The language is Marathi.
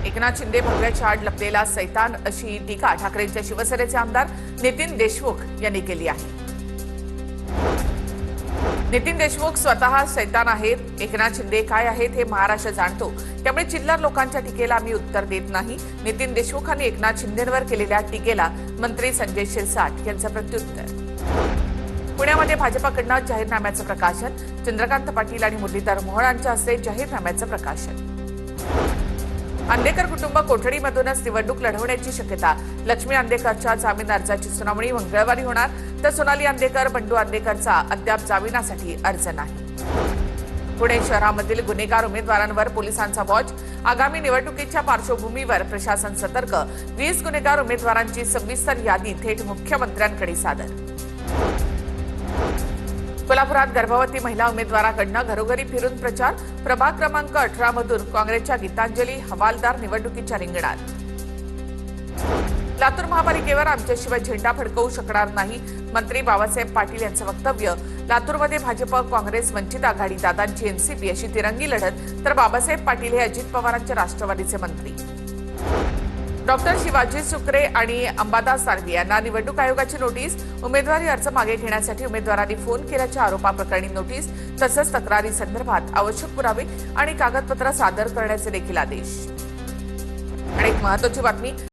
एकनाथ शिंदे भगव्याच्या आड लपलेला सैतान अशी टीका ठाकरेंच्या शिवसेनेचे आमदार नितीन देशमुख यांनी केली आहे। नितीन देशमुख स्वतः सैतान आहेत। एकनाथ शिंदे काय आहेत हे महाराष्ट्र जाणतो, त्यामुळे चिल्लर लोकांच्या टीकेला आम्ही उत्तर देत नाही। नितीन देशमुखांनी एकनाथ शिंदेंवर केलेल्या टीकेला मंत्री संजय शिरसाट यांचं प्रत्युत्तर। पुण्यामध्ये भाजपकडून जाहीरनाम्याचं प्रकाशन, चंद्रकांत पाटील आणि मुरलीधर मोहोळ यांच्या हस्ते जाहीरनाम्याचं प्रकाशन। अंदेकर कुटुंब कोठडीमधूनच निवडणूक लढवण्याची शक्यता। लक्ष्मी अंदेकरच्या जामीन अर्जाची सुनावणी मंगळवारी होणार, तर सोनाली अंदेकर, बंडू अंदेकरचा अद्याप जामिनासाठी अर्ज नाही। पुणे शहरामधील गुन्हेगार उमेदवारांवर पोलिसांचा वॉच। आगामी निवडणुकीच्या पार्श्वभूमीवर प्रशासन सतर्क। 20 गुन्हेगार उमेदवारांची सविस्तर यादी थेट मुख्यमंत्र्यांकडे सादर। कोल्हापुरात गर्भवती महिला उमेदवाराकडून घरोघरी फिरून प्रचार। प्रभाग क्रमांक 18 मधून काँग्रेसच्या गीतांजली हवालदार निवडणुकीच्या रिंगणात। लातूर महापालिकेवर आमच्याशिवाय झेंडा फडकवू शकणार नाही, मंत्री बाबासाहेब पाटील यांचं वक्तव्य। लातूरमध्ये भाजप, काँग्रेस, वंचित आघाडी, दादांची एनसीपी अशी तिरंगी लढत, तर बाबासाहेब पाटील हे अजित पवारांच्या राष्ट्रवादीचे मंत्री। डॉक्टर शिवाजी सुक्रे आणि अंबादास साळवी यांना निवडणूक आयोगाची नोटीस। उमेदवारी अर्ज मागे घेण्यासाठी उमेदवारांनी फोन केल्याच्या आरोपाप्रकरणी नोटीस, तसंच तक्रारी संदर्भात आवश्यक पुरावे आणि कागदपत्र सादर करण्याचे देखील आदेश। आणि एक महत्त्वाची बातमी,